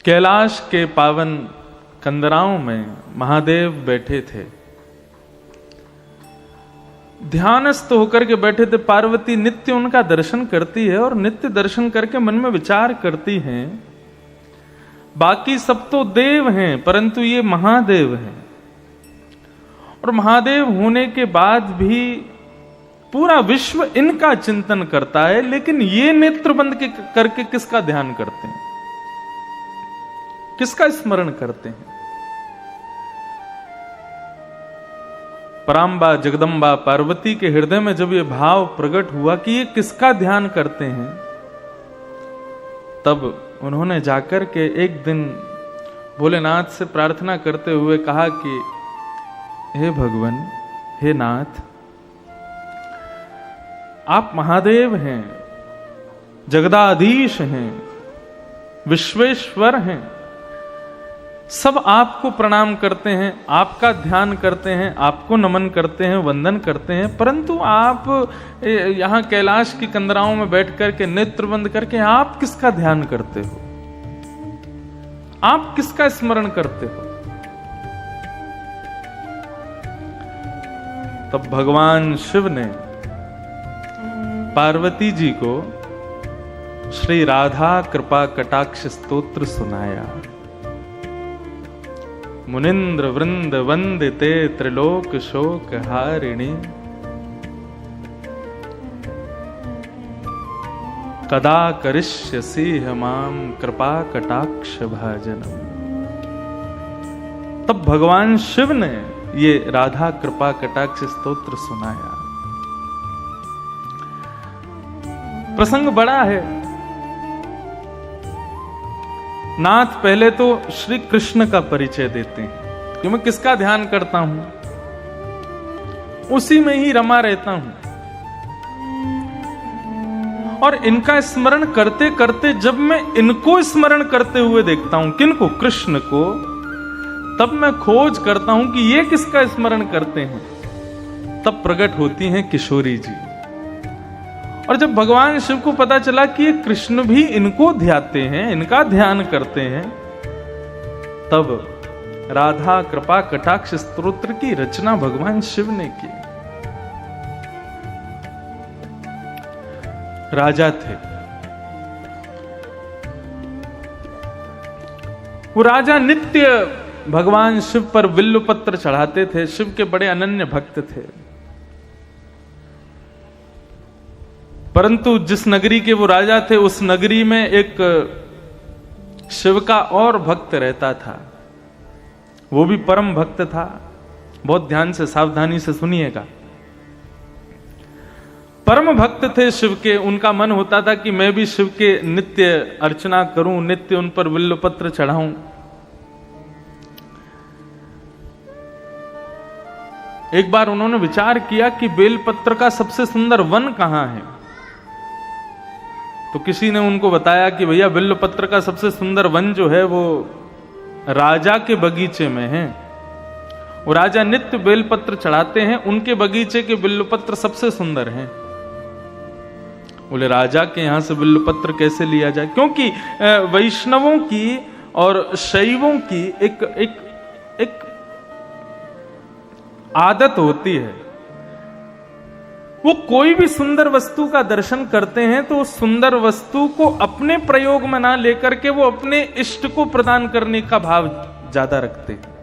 कैलाश के पावन कंदराओं में महादेव बैठे थे, ध्यानस्थ होकर के बैठे थे। पार्वती नित्य उनका दर्शन करती है और नित्य दर्शन करके मन में विचार करती हैं, बाकी सब तो देव हैं परंतु ये महादेव हैं, और महादेव होने के बाद भी पूरा विश्व इनका चिंतन करता है, लेकिन ये नेत्र बंद करके किसका ध्यान करते हैं, किसका स्मरण करते हैं। पराम्बा जगदम्बा पार्वती के हृदय में जब ये भाव प्रकट हुआ कि ये किसका ध्यान करते हैं, तब उन्होंने जाकर के एक दिन भोलेनाथ से प्रार्थना करते हुए कहा कि हे भगवान, हे नाथ, आप महादेव हैं, जगदाधीश हैं, विश्वेश्वर हैं, सब आपको प्रणाम करते हैं, आपका ध्यान करते हैं, आपको नमन करते हैं, वंदन करते हैं, परंतु आप यहां कैलाश की कंदराओं में बैठ करके नेत्र बंद करके आप किसका ध्यान करते हो, आप किसका स्मरण करते हो। तब भगवान शिव ने पार्वती जी को श्री राधा कृपा कटाक्ष स्तोत्र सुनाया। मुनिंद्र वृंद वंदिते त्रिलोक शोक हारिणी, कदा करिष्यसि माम कृपा कटाक्ष भाजनम। तब भगवान शिव ने ये राधा कृपा कटाक्ष स्तोत्र सुनाया। प्रसंग बड़ा है। नाथ पहले तो श्री कृष्ण का परिचय देते हैं कि मैं किसका ध्यान करता हूं, उसी में ही रमा रहता हूं, और इनका स्मरण करते करते जब मैं इनको स्मरण करते हुए देखता हूं, किनको, कृष्ण को, तब मैं खोज करता हूं कि ये किसका स्मरण करते हैं। तब प्रकट होती हैं किशोरी जी। और जब भगवान शिव को पता चला कि ये कृष्ण भी इनको ध्याते हैं, इनका ध्यान करते हैं, तब राधा कृपा कटाक्ष स्तोत्र की रचना भगवान शिव ने की। राजा थे, वो राजा नित्य भगवान शिव पर बिल्व पत्र चढ़ाते थे, शिव के बड़े अनन्य भक्त थे। परंतु जिस नगरी के वो राजा थे, उस नगरी में एक शिव का और भक्त रहता था, वो भी परम भक्त था। बहुत ध्यान से सावधानी से सुनिएगा। परम भक्त थे शिव के, उनका मन होता था कि मैं भी शिव के नित्य अर्चना करूं, नित्य उन पर बिल्व पत्र चढ़ाऊं। एक बार उन्होंने विचार किया कि बेलपत्र का सबसे सुंदर वन कहां है, तो किसी ने उनको बताया कि भैया बिल्वपत्र का सबसे सुंदर वन जो है वो राजा के बगीचे में है। वो राजा नित्य बेलपत्र चढ़ाते हैं, उनके बगीचे के बिल्वपत्र सबसे सुंदर हैं। बोले राजा के यहां से बिल्वपत्र कैसे लिया जाए, क्योंकि वैष्णवों की और शैवों की एक आदत होती है, वो कोई भी सुंदर वस्तु का दर्शन करते हैं तो उस सुंदर वस्तु को अपने प्रयोग में ना लेकर के वो अपने इष्ट को प्रदान करने का भाव ज्यादा रखते हैं।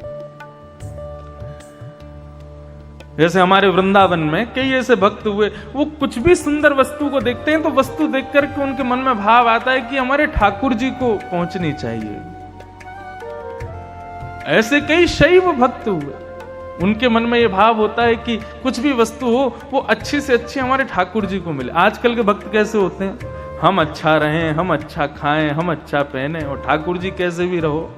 जैसे हमारे वृंदावन में कई ऐसे भक्त हुए, वो कुछ भी सुंदर वस्तु को देखते हैं तो वस्तु देख करके उनके मन में भाव आता है कि हमारे ठाकुर जी को पहुंचनी चाहिए। ऐसे कई शैव भक्त हुए, उनके मन में यह भाव होता है कि कुछ भी वस्तु हो वो अच्छी से अच्छी हमारे ठाकुर जी को मिले। आजकल के भक्त कैसे होते हैं, हम अच्छा रहें, हम अच्छा खाएं, हम अच्छा पहने, और ठाकुर जी कैसे भी रहो।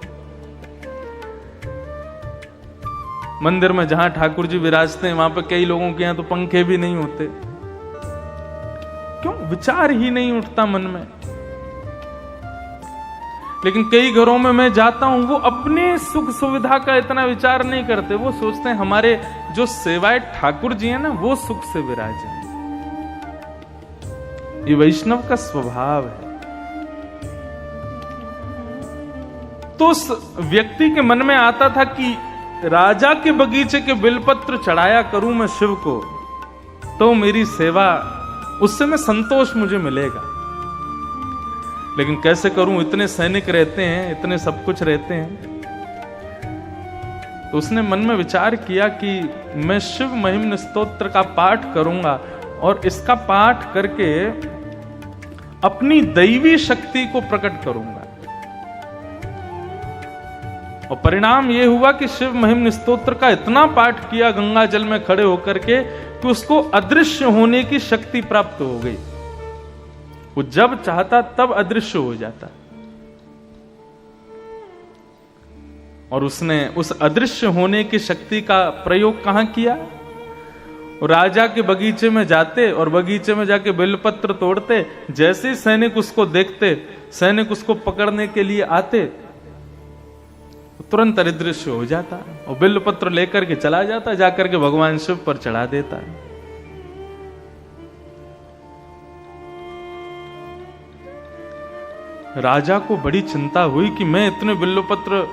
मंदिर में जहां ठाकुर जी विराजते हैं वहां पर कई लोगों के यहां तो पंखे भी नहीं होते। क्यों? विचार ही नहीं उठता मन में। लेकिन कई घरों में मैं जाता हूं, वो अपने सुख सुविधा का इतना विचार नहीं करते, वो सोचते हैं हमारे जो सेवाए ठाकुर जी हैं ना वो सुख से विराजे। ये वैष्णव का स्वभाव है। तो उस व्यक्ति के मन में आता था कि राजा के बगीचे के बिलपत्र चढ़ाया करूं मैं शिव को, तो मेरी सेवा, उससे मैं संतोष मुझे मिलेगा। लेकिन कैसे करूं, इतने सैनिक रहते हैं, इतने सब कुछ रहते हैं। तो उसने मन में विचार किया कि मैं शिव महिम्न स्तोत्र का पाठ करूंगा और इसका पाठ करके अपनी दैवी शक्ति को प्रकट करूंगा। और परिणाम यह हुआ कि शिव महिम्न स्तोत्र का इतना पाठ किया गंगा जल में खड़े होकर के कि उसको अदृश्य होने की शक्ति प्राप्त हो गई। वो जब चाहता तब अदृश्य हो जाता। और उसने उस अदृश्य होने की शक्ति का प्रयोग कहां किया? राजा के बगीचे में जाते और बगीचे में जाके बेलपत्र तोड़ते। जैसे ही सैनिक उसको देखते, सैनिक उसको पकड़ने के लिए आते, तुरंत अदृश्य हो जाता और बेलपत्र लेकर के चला जाता, जाकर के भगवान शिव पर चढ़ा देता। राजा को बड़ी चिंता हुई कि मैं इतने बिल्वपत्र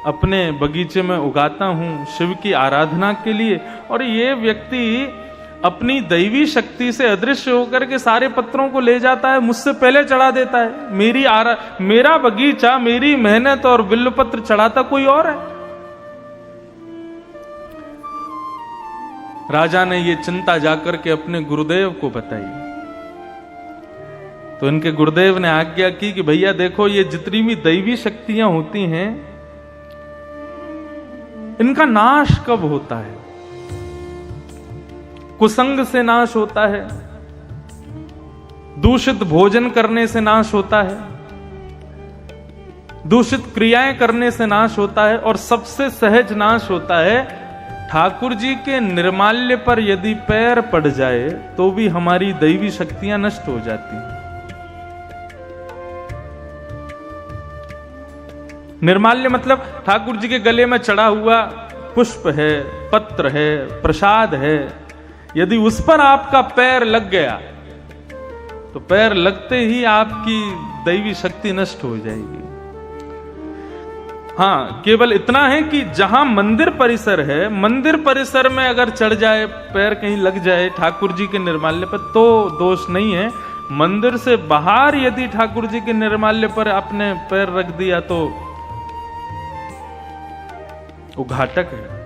अपने बगीचे में उगाता हूं शिव की आराधना के लिए, और ये व्यक्ति अपनी दैवी शक्ति से अदृश्य होकर के सारे पत्रों को ले जाता है, मुझसे पहले चढ़ा देता है। मेरा बगीचा, मेरी मेहनत और बिल्वपत्र चढ़ाता कोई और है। राजा ने ये चिंता जाकर के अपने गुरुदेव को बताई। तो इनके गुरुदेव ने आज्ञा की कि भैया देखो, ये जितनी भी दैवी शक्तियां होती हैं, इनका नाश कब होता है? कुसंग से नाश होता है, दूषित भोजन करने से नाश होता है, दूषित क्रियाएं करने से नाश होता है, और सबसे सहज नाश होता है ठाकुर जी के निर्माल्य पर यदि पैर पड़ जाए तो भी हमारी दैवी शक्तियां नष्ट हो जाती हैं। निर्माल्य मतलब ठाकुर जी के गले में चढ़ा हुआ पुष्प है, पत्र है, प्रसाद है, यदि उस पर आपका पैर लग गया तो पैर लगते ही आपकी दैवी शक्ति नष्ट हो जाएगी। हां, केवल इतना है कि जहां मंदिर परिसर है, मंदिर परिसर में अगर चढ़ जाए, पैर कहीं लग जाए ठाकुर जी के निर्माल्य पर, तो दोष नहीं है। मंदिर से बाहर यदि ठाकुर जी के निर्माल्य पर आपने पैर रख दिया तो वो घातक है।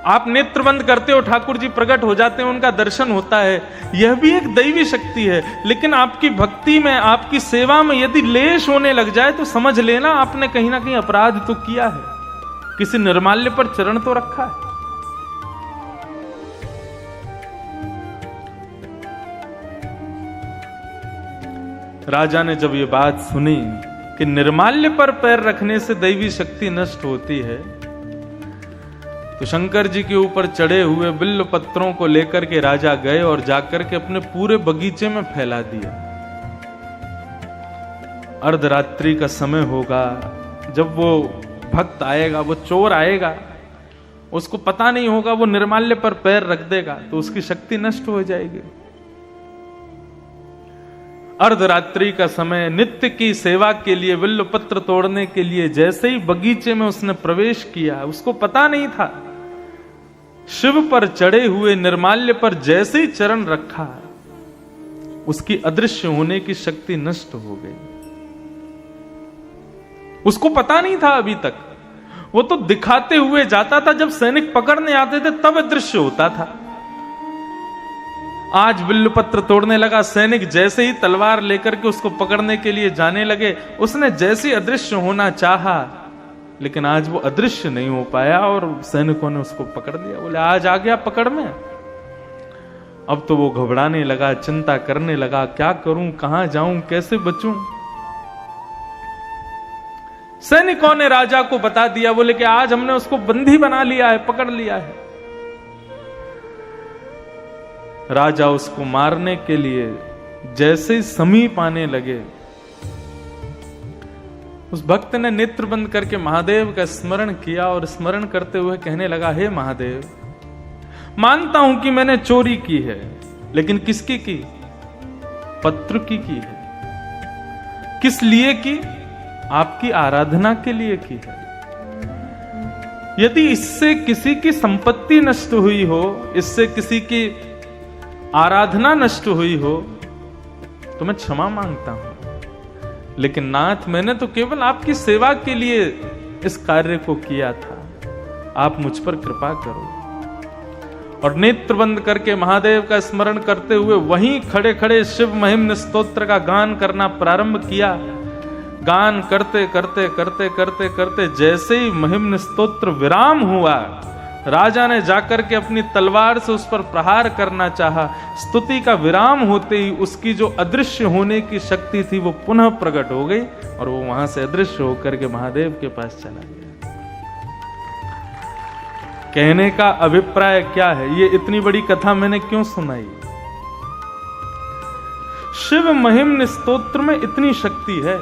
आप नेत्र बंद करते हो, ठाकुर जी प्रकट हो जाते हैं, उनका दर्शन होता है, यह भी एक दैवी शक्ति है। लेकिन आपकी भक्ति में, आपकी सेवा में यदि लेश होने लग जाए तो समझ लेना आपने कहीं ना कहीं अपराध तो किया है, किसी निर्माल्य पर चरण तो रखा है। राजा ने जब ये बात सुनी कि निर्माल्य पर पैर रखने से दैवी शक्ति नष्ट होती है, तो शंकर जी के ऊपर चढ़े हुए बिल्व पत्रों को लेकर के राजा गए और जाकर के अपने पूरे बगीचे में फैला दिया। अर्धरात्रि का समय होगा, जब वो भक्त आएगा, वो चोर आएगा, उसको पता नहीं होगा, वो निर्माल्य पर पैर रख देगा तो उसकी शक्ति नष्ट हो जाएगी। अर्धरात्रि का समय, नित्य की सेवा के लिए, बिल्व पत्र तोड़ने के लिए जैसे ही बगीचे में उसने प्रवेश किया, उसको पता नहीं था, शिव पर चढ़े हुए निर्माल्य पर जैसे ही चरण रखा, उसकी अदृश्य होने की शक्ति नष्ट हो गई। उसको पता नहीं था अभी तक, वो तो दिखाते हुए जाता था, जब सैनिक पकड़ने आते थे तब अदृश्य होता था। आज बिल्वपत्र तोड़ने लगा, सैनिक जैसे ही तलवार लेकर के उसको पकड़ने के लिए जाने लगे, उसने जैसे ही अदृश्य होना चाहा, लेकिन आज वो अदृश्य नहीं हो पाया और सैनिकों ने उसको पकड़ लिया। बोले आज आ गया पकड़ में। अब तो वो घबराने लगा, चिंता करने लगा, क्या करूं, कहां जाऊं, कैसे बचूं। सैनिकों ने राजा को बता दिया, बोले कि आज हमने उसको बंदी बना लिया है, पकड़ लिया है। राजा उसको मारने के लिए जैसे ही समीप आने लगे, उस भक्त ने नेत्र बंद करके महादेव का स्मरण किया और स्मरण करते हुए कहने लगा, हे महादेव, मानता हूं कि मैंने चोरी की है, लेकिन किसकी की? पत्र की है। किस लिए की? आपकी आराधना के लिए की है। यदि इससे किसी की संपत्ति नष्ट हुई हो, इससे किसी की आराधना नष्ट हुई हो, तो मैं क्षमा मांगता हूं। लेकिन नाथ, मैंने तो केवल आपकी सेवा के लिए इस कार्य को किया था, आप मुझ पर कृपा करो। और नेत्र बंद करके महादेव का स्मरण करते हुए वहीं खड़े खड़े शिव महिम्न स्तोत्र का गान करना प्रारंभ किया। गान करते करते करते करते करते जैसे ही महिम्न स्तोत्र विराम हुआ, राजा ने जाकर के अपनी तलवार से उस पर प्रहार करना चाहा। स्तुति का विराम होते ही उसकी जो अदृश्य होने की शक्ति थी वो पुनः प्रकट हो गई और वो वहां से अदृश्य होकर के महादेव के पास चला गया। कहने का अभिप्राय क्या है? ये इतनी बड़ी कथा मैंने क्यों सुनाई? शिव महिम्न स्तोत्र में इतनी शक्ति है।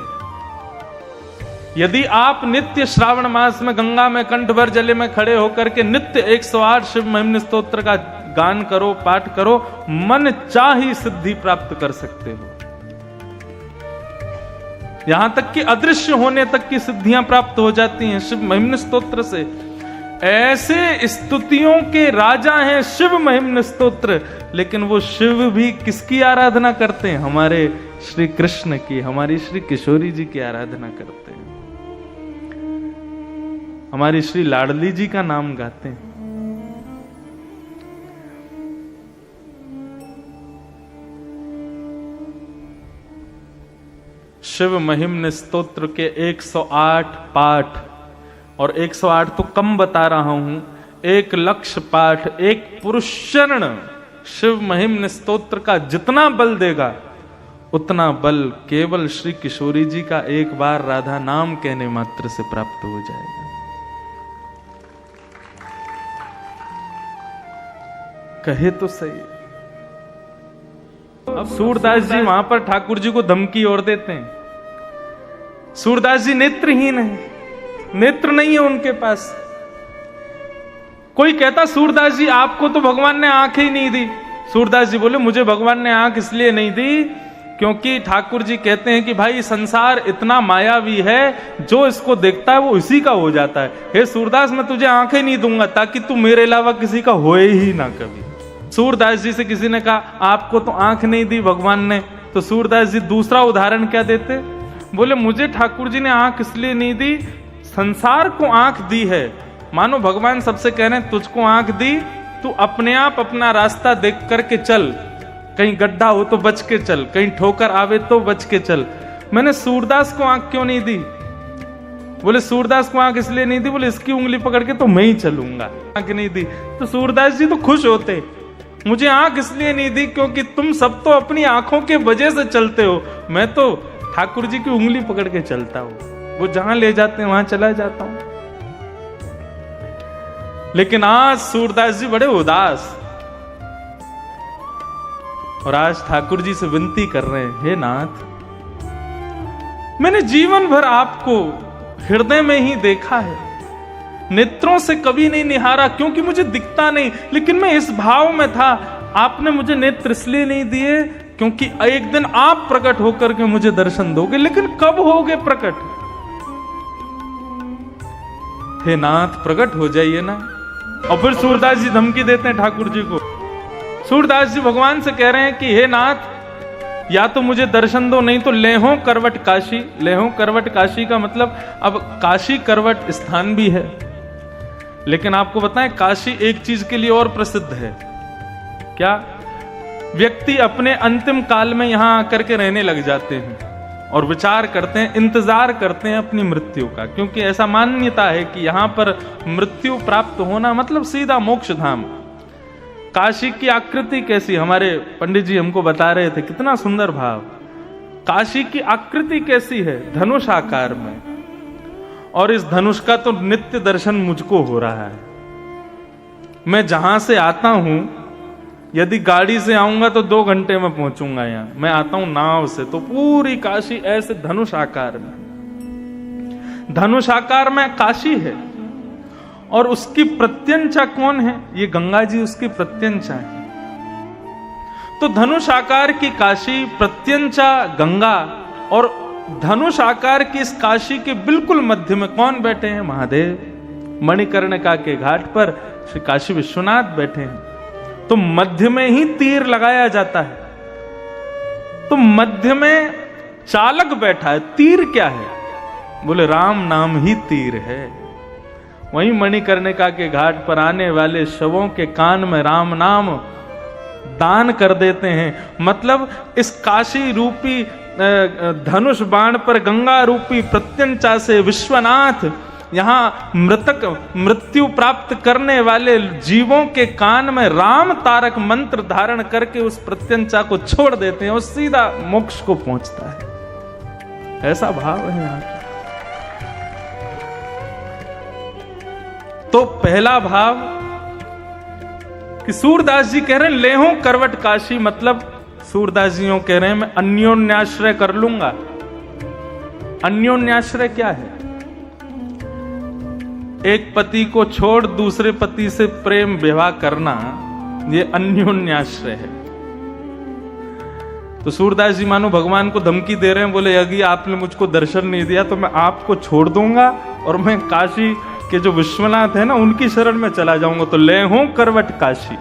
यदि आप नित्य श्रावण मास में गंगा में कंठ भर जले में खड़े होकर के नित्य 108 शिव महिम्न स्तोत्र का गान करो, पाठ करो, मन चाही सिद्धि प्राप्त कर सकते हो। यहां तक कि अदृश्य होने तक की सिद्धियां प्राप्त हो जाती हैं शिव महिम्न स्तोत्र से। ऐसे स्तुतियों के राजा हैं शिव महिम्न स्तोत्र, लेकिन वो शिव भी किसकी आराधना करते हैं? हमारे श्री कृष्ण की, हमारी श्री किशोरी जी की आराधना करते हैं, हमारी श्री लाडली जी का नाम गाते हैं। शिव महिम्न स्तोत्र के 108 पाठ, और 108 तो कम बता रहा हूं, 1,00,000 पाठ, एक पुरुष चरण शिव महिम्न स्तोत्र का जितना बल देगा उतना बल केवल श्री किशोरी जी का एक बार राधा नाम कहने मात्र से प्राप्त हो जाएगा। कहे तो सही। अब सूरदास जी वहां पर ठाकुर जी को धमकी और देते हैं। सूरदास जी नेत्रहीन है, नेत्र नहीं है उनके पास। कोई कहता सूरदास जी आपको तो भगवान ने आंख ही नहीं दी। सूरदास जी बोले मुझे भगवान ने आंख इसलिए नहीं दी क्योंकि ठाकुर जी कहते हैं कि भाई संसार इतना मायावी है, जो इसको देखता है वो इसी का हो जाता है। हे सूरदास, मैं तुझे आंखें नहीं दूंगा ताकि तू मेरे अलावा किसी का होए ही ना कभी। सूरदास जी से किसी ने कहा आपको तो आंख नहीं दी भगवान ने, तो सूरदास जी दूसरा उदाहरण क्या देते? बोले मुझे ठाकुर जी ने आंख इसलिए नहीं दी, संसार को आंख दी है। मानो भगवान सबसे कह रहे हैं तुझको आंख दी, तू अपने आप अपना रास्ता देख करके चल, कहीं गड्ढा हो तो बच के चल, कहीं ठोकर आवे तो बच के चल। मैंने सूरदास को आंख क्यों नहीं दी? बोले सूरदास को आंख इसलिए नहीं दी, बोले इसकी उंगली पकड़ के तो मैं ही चलूंगा। आंख नहीं दी तो सूरदास जी तो खुश होते। मुझे आंख इसलिए नहीं दी क्योंकि तुम सब तो अपनी आंखों के वजह से चलते हो, मैं तो ठाकुर जी की उंगली पकड़ के चलता हूं, वो जहां ले जाते हैं वहां चला जाता हूं। लेकिन आज सूरदास जी बड़े उदास, और आज ठाकुर जी से विनती कर रहे हैं, हे नाथ, मैंने जीवन भर आपको हृदय में ही देखा है, नेत्रों से कभी नहीं निहारा क्योंकि मुझे दिखता नहीं, लेकिन मैं इस भाव में था। आपने मुझे नेत्र इसलिए नहीं दिए क्योंकि एक दिन आप प्रकट होकर के मुझे दर्शन दोगे, लेकिन कब होगे प्रकट? हे नाथ, प्रकट हो जाइए ना। और फिर सूरदास जी धमकी देते हैं ठाकुर जी को। सूरदास जी भगवान से कह रहे हैं कि हे नाथ, या तो मुझे दर्शन दो, नहीं तो लेहो करवट काशी। लेहो करवट काशी का मतलब, अब काशी करवट स्थान भी है, लेकिन आपको बताएं काशी एक चीज के लिए और प्रसिद्ध है। क्या? व्यक्ति अपने अंतिम काल में यहां आकर के रहने लग जाते हैं और विचार करते हैं, इंतजार करते हैं अपनी मृत्यु का, क्योंकि ऐसा मान्यता है कि यहां पर मृत्यु प्राप्त होना मतलब सीधा मोक्ष धाम। काशी की आकृति कैसी, हमारे पंडित जी हमको बता रहे थे, कितना सुंदर भाव। काशी की आकृति कैसी है? धनुष आकार में, और इस धनुष का तो नित्य दर्शन मुझको हो रहा है। मैं जहां से आता हूं, यदि गाड़ी से आऊंगा तो 2 घंटे में पहुंचूंगा यहां। मैं आता हूं नाव से, तो पूरी काशी ऐसे धनुष आकार में, धनुष आकार में काशी है। और उसकी प्रत्यंचा कौन है? ये गंगा जी उसकी प्रत्यंचा है। तो धनुष आकार की काशी, प्रत्यंचा गंगा, और धनुष आकार की इस काशी के बिल्कुल मध्य में कौन बैठे हैं? महादेव। मणिकर्णिका के घाट पर श्री काशी विश्वनाथ बैठे हैं। तो मध्य में ही तीर लगाया जाता है, तो मध्य में चालक बैठा है। तीर क्या है? बोले राम नाम ही तीर है। वहीं मणिकर्णिका के घाट पर आने वाले शवों के कान में राम नाम दान कर देते हैं। मतलब इस काशी रूपी धनुष बाण पर गंगा रूपी प्रत्यंचा से विश्वनाथ यहां मृत्यु प्राप्त करने वाले जीवों के कान में राम तारक मंत्र धारण करके उस प्रत्यंचा को छोड़ देते हैं और सीधा मोक्ष को पहुंचता है। ऐसा भाव है यहां का। तो पहला भाव कि सूरदास जी कह रहे हैं लेहो करवट काशी, मतलब सूरदास जी कह रहे हैं मैं अन्योन्याश्रय कर लूंगा। अन्योन्याश्रय क्या है? एक पति को छोड़ दूसरे पति से प्रेम विवाह करना, ये अन्योन्याश्रय है। तो सूरदास जी मानो भगवान को धमकी दे रहे हैं, बोले यदि आपने मुझको दर्शन नहीं दिया तो मैं आपको छोड़ दूंगा और मैं काशी के जो विश्वनाथ है ना उनकी शरण में चला जाऊंगा। तो ले हो करवट काशी,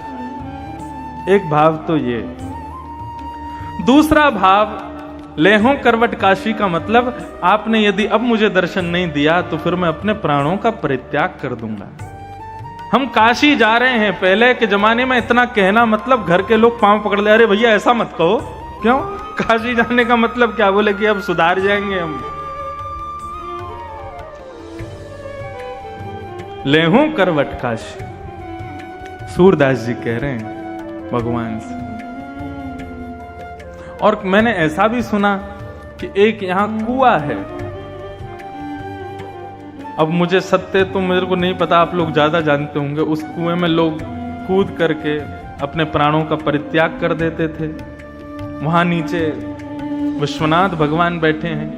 एक भाव तो ये। दूसरा भाव ले हो करवट काशी का मतलब आपने यदि अब मुझे दर्शन नहीं दिया तो फिर मैं अपने प्राणों का परित्याग कर दूंगा। हम काशी जा रहे हैं। पहले के जमाने में इतना कहना मतलब घर के लोग पांव पकड़ ले, अरे भैया ऐसा मत कहो। क्यों? काशी जाने का मतलब क्या? बोले कि अब सुधार जाएंगे हम। लेहो करवट काशी, सूरदास जी कह रहे हैं भगवान से। और मैंने ऐसा भी सुना कि एक यहां कुआं है। अब मुझे सत्य तो मेरे को नहीं पता, आप लोग ज्यादा जानते होंगे। उस कुएं में लोग कूद करके अपने प्राणों का परित्याग कर देते थे। वहां नीचे विश्वनाथ भगवान बैठे हैं।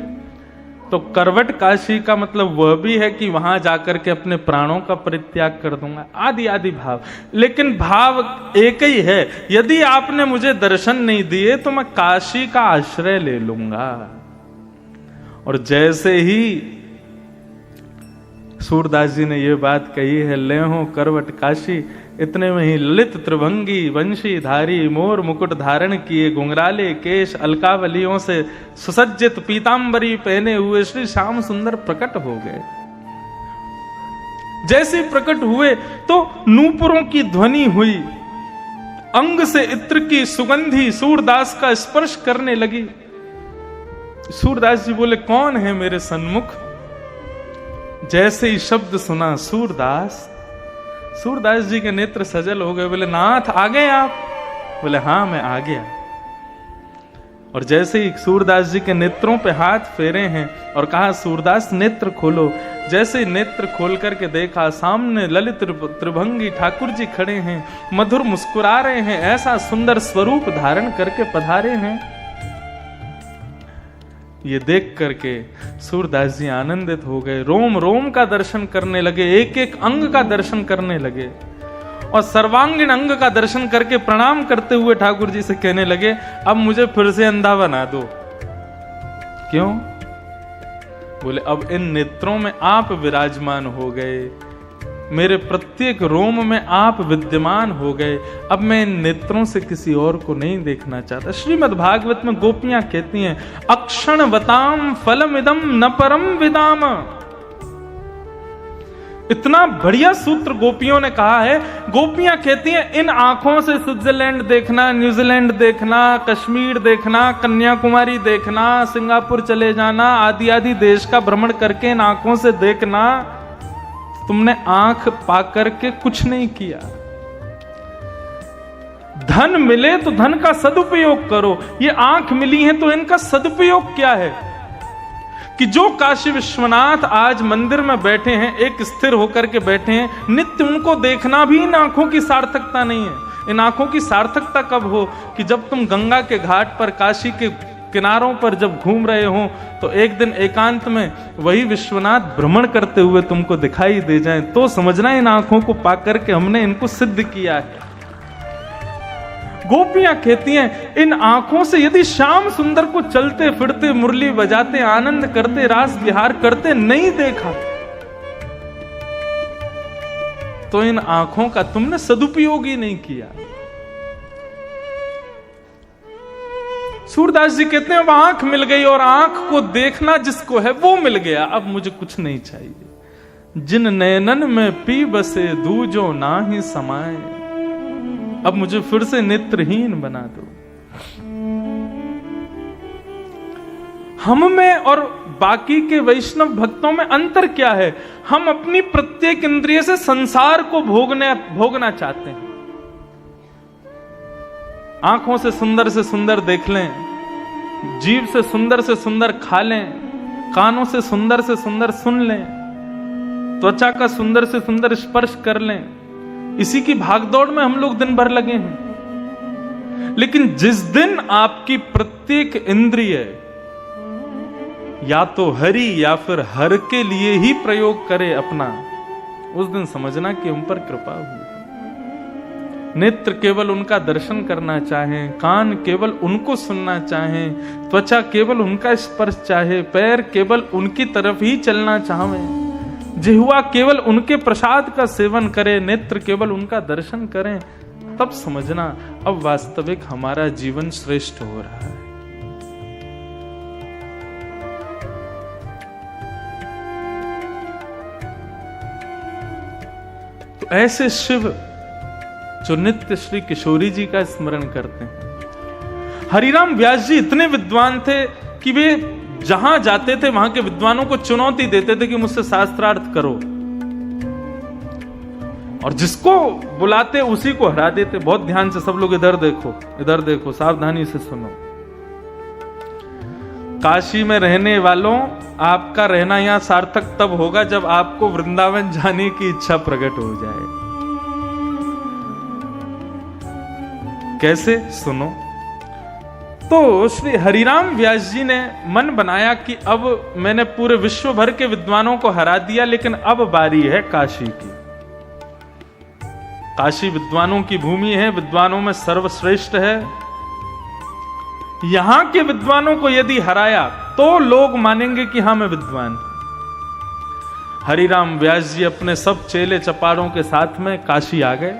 तो करवट काशी का मतलब वह भी है कि वहां जाकर के अपने प्राणों का परित्याग कर दूंगा, आदि आदि भाव। लेकिन भाव एक ही है, यदि आपने मुझे दर्शन नहीं दिए तो मैं काशी का आश्रय ले लूंगा। और जैसे ही सूरदास जी ने यह बात कही है, ले हो करवट काशी, इतने में ही ललित त्रिभंगी वंशी धारी मोर मुकुट धारण किए घुंघराले केश अलकावलियों से सुसज्जित पीतांबरी पहने हुए श्री श्याम सुंदर प्रकट हो गए। जैसे प्रकट हुए तो नूपुरों की ध्वनि हुई, अंग से इत्र की सुगंधी सूरदास का स्पर्श करने लगी। सूरदास जी बोले कौन है मेरे सन्मुख? जैसे ही शब्द सुना सूरदास, सूरदास जी के नेत्र सजल हो गए। बोले नाथ आ गए आप? बोले हाँ मैं आ गया। और जैसे ही सूरदास जी के नेत्रों पे हाथ फेरे हैं और कहा सूरदास नेत्र खोलो, जैसे ही नेत्र खोल करके देखा सामने ललित त्रिभंगी ठाकुर जी खड़े हैं, मधुर मुस्कुरा रहे हैं, ऐसा सुंदर स्वरूप धारण करके पधारे हैं। ये देख करके सूरदास जी आनंदित हो गए, रोम रोम का दर्शन करने लगे, एक एक अंग का दर्शन करने लगे और सर्वांगीण अंग का दर्शन करके प्रणाम करते हुए ठाकुर जी से कहने लगे अब मुझे फिर से अंधा बना दो। क्यों? बोले अब इन नेत्रों में आप विराजमान हो गए, मेरे प्रत्येक रोम में आप विद्यमान हो गए, अब मैं इन नेत्रों से किसी और को नहीं देखना चाहता। श्रीमद् भागवत में गोपियां कहती हैं अक्षण वताम फलमिदम न परम विदाम। इतना बढ़िया सूत्र गोपियों ने कहा है। गोपियां कहती हैं इन आंखों से स्विट्जरलैंड देखना, न्यूजीलैंड देखना, कश्मीर देखना, कन्याकुमारी देखना, सिंगापुर चले जाना, आदि आदि देश का भ्रमण करके इन आंखों से देखना, तुमने आंख पाकर के कुछ नहीं किया। धन मिले तो धन का सदुपयोग करो। ये आंख मिली है तो इनका सदुपयोग क्या है कि जो काशी विश्वनाथ आज मंदिर में बैठे हैं, एक स्थिर होकर के बैठे हैं, नित्य उनको देखना भी इन आंखों की सार्थकता नहीं है। इन आंखों की सार्थकता कब हो कि जब तुम गंगा के घाट पर, काशी के किनारों पर जब घूम रहे हो तो एक दिन एकांत में वही विश्वनाथ भ्रमण करते हुए तुमको दिखाई दे जाए, तो समझना इन आंखों को पाकर के हमने इनको सिद्ध किया है। गोपियां कहती हैं, इन आंखों से यदि श्याम सुंदर को चलते फिरते, मुरली बजाते, आनंद करते, रास विहार करते नहीं देखा, तो इन आंखों का तुमने सदुपयोग ही नहीं किया। सूरदास जी कहते हैं, अब आंख मिल गई और आंख को देखना जिसको है वो मिल गया, अब मुझे कुछ नहीं चाहिए। जिन नयनन में पी बसे दूजो ना ही समाए, अब मुझे फिर से नेत्रहीन बना दो। हम में और बाकी के वैष्णव भक्तों में अंतर क्या है? हम अपनी प्रत्येक इंद्रिय से संसार को भोगना चाहते हैं। आंखों से सुंदर देख लें, जीभ से सुंदर खा लें, कानों से सुंदर सुन लें, त्वचा का सुंदर से सुंदर स्पर्श कर लें। इसी की भागदौड़ में हम लोग दिन भर लगे हैं। लेकिन जिस दिन आपकी प्रत्येक इंद्रिय या तो हरि या फिर हर के लिए ही प्रयोग करे अपना, उस दिन समझना कि हम पर कृपा हुई। नेत्र केवल उनका दर्शन करना चाहें, कान केवल उनको सुनना चाहें, त्वचा केवल उनका स्पर्श चाहे, पैर केवल उनकी तरफ ही चलना चाहें, जिह्वा केवल उनके प्रसाद का सेवन करे, नेत्र केवल उनका दर्शन करें, तब समझना अब वास्तविक हमारा जीवन श्रेष्ठ हो रहा है। तो ऐसे शिव जो नित्य श्री किशोरी जी का स्मरण करते हैं। हरिराम व्यास जी इतने विद्वान थे कि वे जहां जाते थे वहां के विद्वानों को चुनौती देते थे कि मुझसे शास्त्रार्थ करो, और जिसको बुलाते उसी को हरा देते। बहुत ध्यान से सब लोग इधर देखो, सावधानी से सुनो। काशी में रहने वालों, आपका रहना यहां सार्थक तब होगा जब आपको वृंदावन जाने की इच्छा प्रकट हो जाए। कैसे? सुनो। तो श्री हरिराम व्यास जी ने मन बनाया कि अब मैंने पूरे विश्व भर के विद्वानों को हरा दिया, लेकिन अब बारी है काशी की। काशी विद्वानों की भूमि है, विद्वानों में सर्वश्रेष्ठ है। यहां के विद्वानों को यदि हराया तो लोग मानेंगे कि हां मैं विद्वान। हरिराम व्यास जी अपने सब चेले चपाड़ों के साथ में काशी आ गए,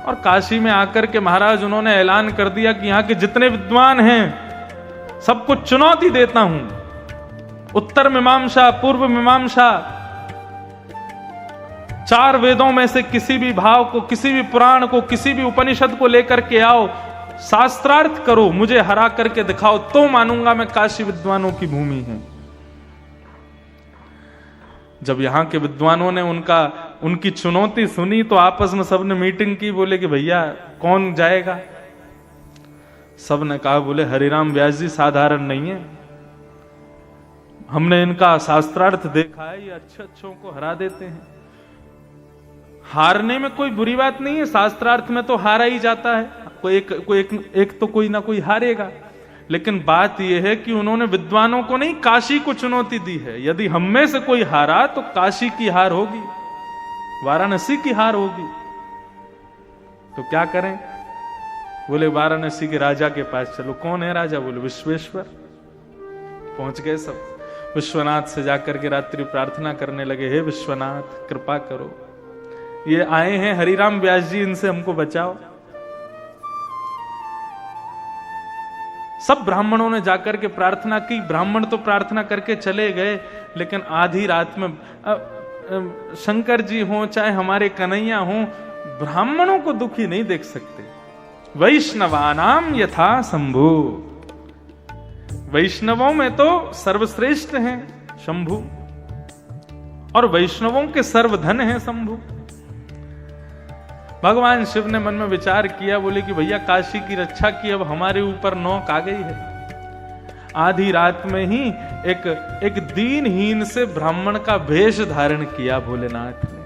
और काशी में आकर के महाराज उन्होंने ऐलान कर दिया कि यहां के जितने विद्वान हैं सबको चुनौती देता हूं। उत्तर मीमांसा, पूर्व मीमांसा, 4 वेदों में से किसी भी भाव को, किसी भी पुराण को, किसी भी उपनिषद को लेकर के आओ, शास्त्रार्थ करो, मुझे हरा करके दिखाओ, तो मानूंगा मैं काशी विद्वानों की भूमि है। जब यहां के विद्वानों ने उनकी चुनौती सुनी तो आपस में सबने मीटिंग की, बोले कि भैया कौन जाएगा? सबने कहा, बोले हरिराम व्यास जी साधारण नहीं है, हमने इनका शास्त्रार्थ देखा है, ये अच्छों को हरा देते हैं। हारने में कोई बुरी बात नहीं है, शास्त्रार्थ में तो हारा ही जाता है, एक तो कोई ना कोई हारेगा। लेकिन बात यह है कि उन्होंने विद्वानों को नहीं, काशी को चुनौती दी है। यदि हम में से कोई हारा तो काशी की हार होगी, वाराणसी की हार होगी। तो क्या करें? बोले वाराणसी के राजा के पास चलो। कौन है राजा? बोले विश्वेश्वर। पहुंच गए सब, विश्वनाथ से जाकर के रात्रि प्रार्थना करने लगे, हे विश्वनाथ कृपा करो, ये आए हैं हरिराम व्यास जी, इनसे हमको बचाओ। सब ब्राह्मणों ने जाकर के प्रार्थना की। ब्राह्मण तो प्रार्थना करके चले गए, लेकिन आधी रात में शंकर जी हों चाहे हमारे कन्हैया हों, ब्राह्मणों को दुखी नहीं देख सकते। वैष्णवानाम यथा शंभु, वैष्णवों में तो सर्वश्रेष्ठ हैं शंभु, और वैष्णवों के सर्वधन हैं शंभु। भगवान शिव ने मन में विचार किया, बोले कि भैया काशी की रक्षा की अब हमारे ऊपर नौक आ गई है। आधी रात में ही एक दीनहीन से ब्राह्मण का वेश धारण किया भोलेनाथ ने,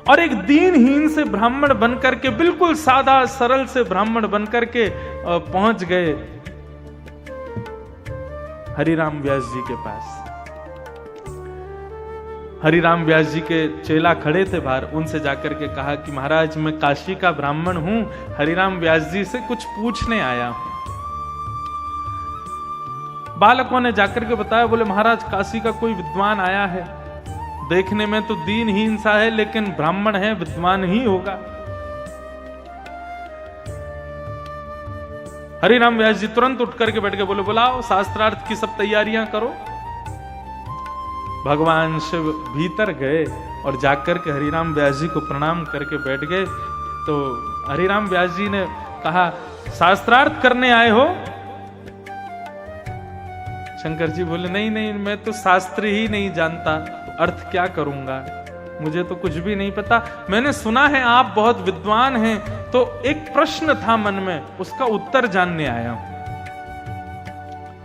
और एक दीनहीन से ब्राह्मण बनकर के, बिल्कुल सादा सरल से ब्राह्मण बनकर के पहुंच गए हरिराम व्यास जी के पास। हरिराम व्यास जी के चेला खड़े थे बाहर, उनसे जाकर के कहा कि महाराज मैं काशी का ब्राह्मण हूं, हरिराम व्यास जी से कुछ पूछने आया हूं। बालकों ने जाकर के बताया, बोले महाराज काशी का कोई विद्वान आया है, देखने में तो दीनहीन सा है लेकिन ब्राह्मण है, विद्वान ही होगा। हरिराम व्यास जी तुरंत उठ करके बैठ के बोले, बुलाओ शास्त्रार्थ की सब तैयारियां करो। भगवान शिव भीतर गए और जाकर के हरिराम व्यास जी को प्रणाम करके बैठ गए। तो हरिराम व्यास जी ने कहा, शास्त्रार्थ करने आए हो? शंकर जी बोले, नहीं नहीं, मैं तो शास्त्र ही नहीं जानता, तो अर्थ क्या करूंगा, मुझे तो कुछ भी नहीं पता। मैंने सुना है आप बहुत विद्वान हैं, तो एक प्रश्न था मन में, उसका उत्तर जानने आया हूं।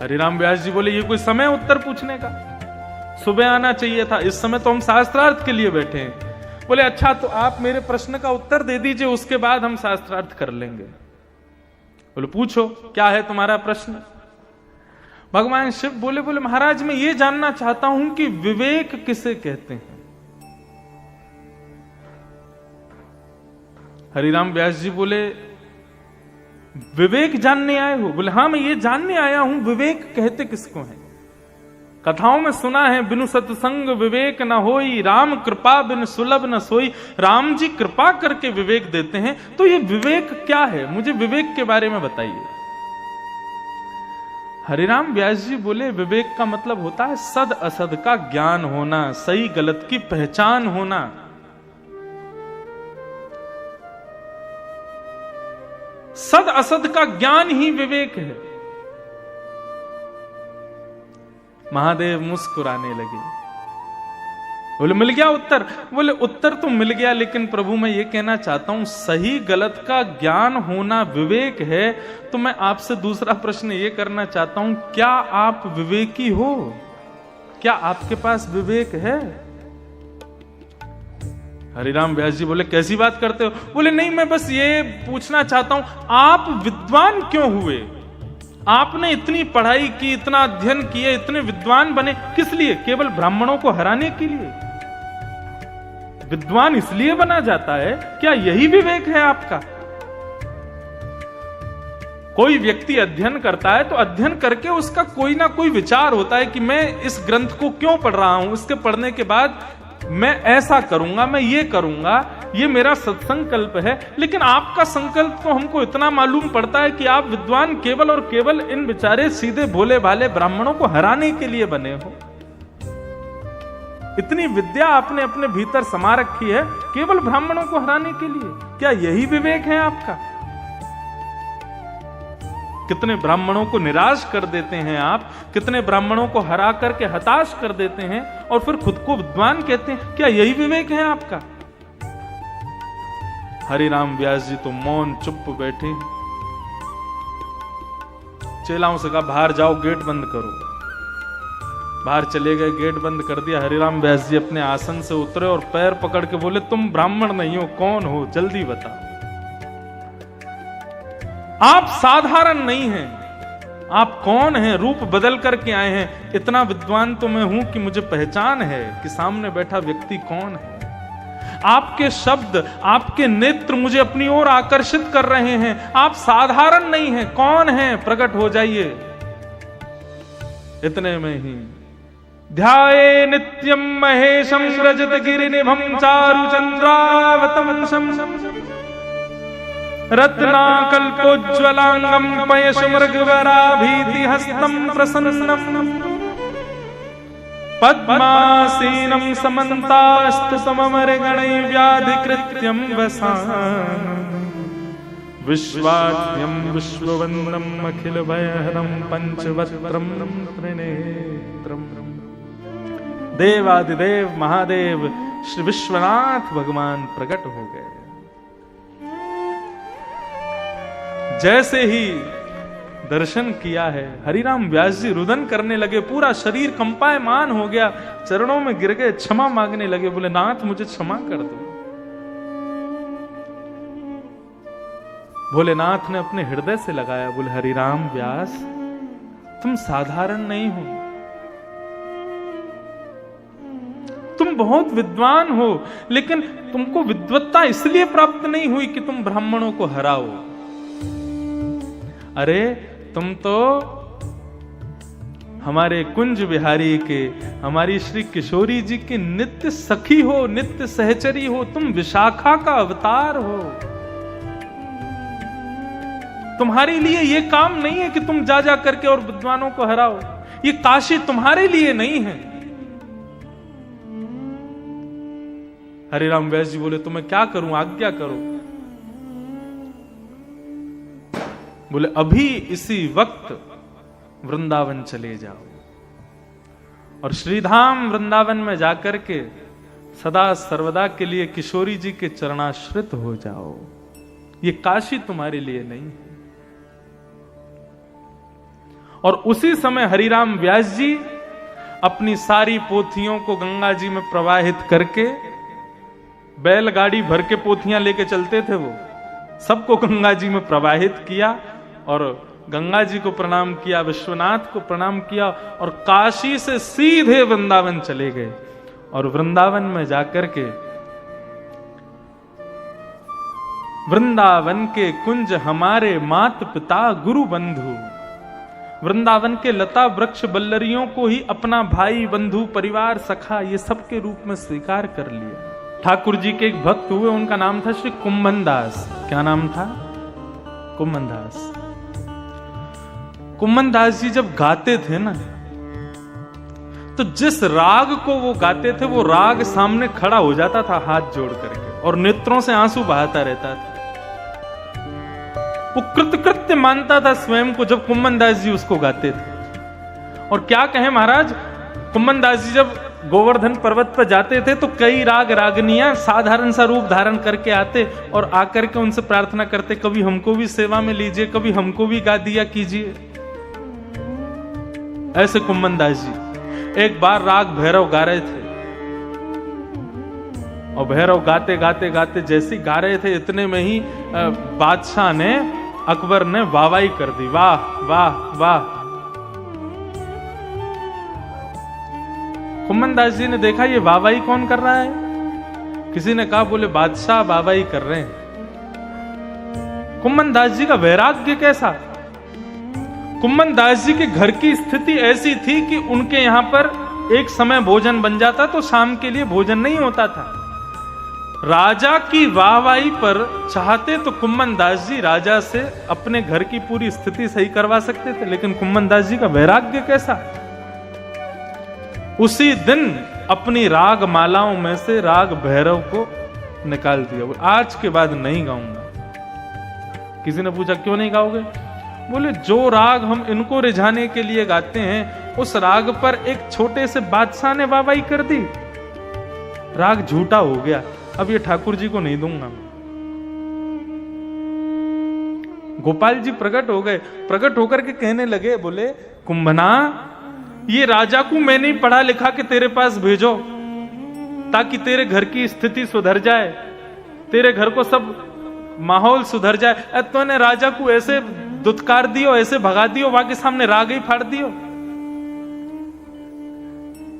हरिराम व्यास जी बोले, ये कोई समय उत्तर पूछने का? सुबह आना चाहिए था, इस समय तो हम शास्त्रार्थ के लिए बैठे हैं। बोले अच्छा, तो आप मेरे प्रश्न का उत्तर दे दीजिए, उसके बाद हम शास्त्रार्थ कर लेंगे। बोले पूछो, क्या है तुम्हारा प्रश्न? भगवान शिव बोले महाराज मैं ये जानना चाहता हूं कि विवेक किसे कहते हैं। हरिराम व्यास जी बोले, विवेक जानने आए हो? बोले हाँ, मैं ये जानने आया हूं विवेक कहते किसको है। कथाओं में सुना है, बिनु सत्संग विवेक न होई, राम कृपा बिन सुलभ न सोई। राम जी कृपा करके विवेक देते हैं, तो ये विवेक क्या है, मुझे विवेक के बारे में बताइए। हरिराम व्यास जी बोले, विवेक का मतलब होता है सद असद का ज्ञान होना, सही गलत की पहचान होना। सद असद का ज्ञान ही विवेक है। महादेव मुस्कुराने लगे, बोले मिल गया उत्तर? बोले उत्तर तो मिल गया, लेकिन प्रभु मैं ये कहना चाहता हूं सही गलत का ज्ञान होना विवेक है, तो मैं आपसे दूसरा प्रश्न ये करना चाहता हूं, क्या आप विवेकी हो? क्या आपके पास विवेक है? हरिराम व्यास जी बोले, कैसी बात करते हो? बोले नहीं, मैं बस ये पूछना चाहता हूं, आप विद्वान क्यों हुए? आपने इतनी पढ़ाई की, इतना अध्ययन किए, इतने विद्वान बने, किस लिए? केवल ब्राह्मणों को हराने के लिए? विद्वान इसलिए बना जाता है? क्या यही विवेक है आपका? कोई व्यक्ति अध्ययन करता है तो अध्ययन करके उसका कोई ना कोई विचार होता है कि मैं इस ग्रंथ को क्यों पढ़ रहा हूं, इसके पढ़ने के बाद मैं ऐसा करूंगा, मैं ये करूंगा, ये मेरा सत्संकल्प है। लेकिन आपका संकल्प तो हमको इतना मालूम पड़ता है कि आप विद्वान केवल और केवल इन बेचारे सीधे भोले भाले ब्राह्मणों को हराने के लिए बने हो। इतनी विद्या आपने अपने भीतर समा रखी है केवल ब्राह्मणों को हराने के लिए। क्या यही विवेक है आपका? कितने ब्राह्मणों को निराश कर देते हैं आप, कितने ब्राह्मणों को हरा करके हताश कर देते हैं और फिर खुद को विद्वान कहते हैं। क्या यही विवेक है आपका? हरिराम व्यास जी तो मौन चुप बैठे हैं। चेलाओं से कहा बाहर जाओ, गेट बंद करो। बाहर चले गए, गेट बंद कर दिया। हरिराम व्यास जी अपने आसन से उतरे और पैर पकड़ के बोले, तुम ब्राह्मण नहीं हो, कौन हो, जल्दी बताओ। आप साधारण नहीं हैं, आप कौन हैं? रूप बदल करके आए हैं। इतना विद्वान तो मैं हूं कि मुझे पहचान है कि सामने बैठा व्यक्ति कौन है। आपके शब्द, आपके नेत्र मुझे अपनी ओर आकर्षित कर रहे हैं। आप साधारण नहीं हैं, कौन हैं? प्रकट हो जाइए। इतने में ही ध्याये नित्यम महेशम रजत गिरिनिभं चारु चंद्रावतंसम रत्नाकल्पोज्ज्वलांगम पयश मृगवराभीति हस्तं प्रसन्नम पद्मासीनं समन्तास्तु सममृगणैः व्याधिकृत्यं वसानम् विश्वाद्यं विश्ववन्दम् अखिलभयहरं पंचवक्त्रं त्रिनेत्रम्। देवादिदेव महादेव श्री विश्वनाथ भगवान प्रकट हो गए। जैसे ही दर्शन किया है, हरिराम व्यास जी रुदन करने लगे, पूरा शरीर कंपायमान हो गया, चरणों में गिर गए, क्षमा मांगने लगे। बोले नाथ मुझे क्षमा कर दो। भोलेनाथ ने अपने हृदय से लगाया। बोले हरिराम व्यास तुम साधारण नहीं हो, तुम बहुत विद्वान हो, लेकिन तुमको विद्वत्ता इसलिए प्राप्त नहीं हुई कि तुम ब्राह्मणों को हराओ। अरे तुम तो हमारे कुंज बिहारी के, हमारी श्री किशोरी जी की नित्य सखी हो, नित्य सहचरी हो, तुम विशाखा का अवतार हो। तुम्हारे लिए यह काम नहीं है कि तुम जा जा करके और विद्वानों को हराओ। ये काशी तुम्हारे लिए नहीं है। हरिराम व्यास जी बोले तो मैं क्या करूं, आज्ञा करो। बोले अभी इसी वक्त वृंदावन चले जाओ और श्रीधाम वृंदावन में जाकर के सदा सर्वदा के लिए किशोरी जी के चरणाश्रित हो जाओ। ये काशी तुम्हारे लिए नहीं है। और उसी समय हरिराम व्यास जी अपनी सारी पोथियों को गंगा जी में प्रवाहित करके, बैलगाड़ी भर के पोथियां लेके चलते थे वो, सबको गंगा जी में प्रवाहित किया और गंगा जी को प्रणाम किया, विश्वनाथ को प्रणाम किया और काशी से सीधे वृंदावन चले गए। और वृंदावन में जाकर के वृंदावन के कुंज हमारे मात पिता गुरु बंधु, वृंदावन के लता वृक्ष बल्लरियों को ही अपना भाई बंधु परिवार सखा ये सब के रूप में स्वीकार कर लिया। ठाकुर जी के एक भक्त हुए, उनका नाम था श्री कुंभन दास। क्या नाम था? कुंभन दास। कुंभन दास जी जब गाते थे ना, तो जिस राग को वो गाते थे वो राग सामने खड़ा हो जाता था हाथ जोड़ करके और नेत्रों से आंसू बहाता रहता था। वो कृतकृत्य मानता था स्वयं को जब कुंभन दास जी उसको गाते थे। और क्या कहें महाराज, कुंभन दास जी जब गोवर्धन पर्वत पर जाते थे तो कई राग रागनियां साधारण सा रूप धारण करके आते और आकर के उनसे प्रार्थना करते, कभी हमको भी सेवा में लीजिए, कभी हमको भी गा दिया कीजिए। ऐसे कुंभन दास जी एक बार राग भैरव गा रहे थे और भैरव गाते गाते गाते जैसे गा रहे थे, इतने में ही बादशाह ने, अकबर ने वाहवाही कर दी। वाह वाह वाह। कुंभन दास जी ने देखा ये वाहवाही कौन कर रहा है। किसी ने कहा, बोले बादशाह वाहवाही कर रहे हैं। कुंभन दास जी का वैराग्य कैसा। कुंभन दास जी के घर की स्थिति ऐसी थी कि उनके यहां पर एक समय भोजन बन जाता तो शाम के लिए भोजन नहीं होता था। राजा की वाहवाही पर चाहते तो कुंभन दास जी राजा से अपने घर की पूरी स्थिति सही करवा सकते थे, लेकिन कुंभन दास जी का वैराग्य कैसा। उसी दिन अपनी राग मालाओं में से राग भैरव को निकाल दिया। आज के बाद नहीं गाऊंगा। किसी ने पूछा क्यों नहीं गाओगे? बोले जो राग हम इनको रिझाने के लिए गाते हैं उस राग पर एक छोटे से बादशाह ने वाहवाही कर दी, राग झूठा हो गया। अब ये ठाकुर जी को नहीं दूंगा। गोपाल जी प्रकट हो गए, प्रकट होकर के कहने लगे, बोले कुंभना, ये राजा को मैं नहीं पढ़ा लिखा के तेरे पास भेजो ताकि तेरे घर की स्थिति सुधर जाए, तेरे घर को सब माहौल सुधर जाए। तूने राजा को ऐसे दुत्कार दियो, ऐसे भगा दियो, वहां के सामने राग ही फाड़ दियो।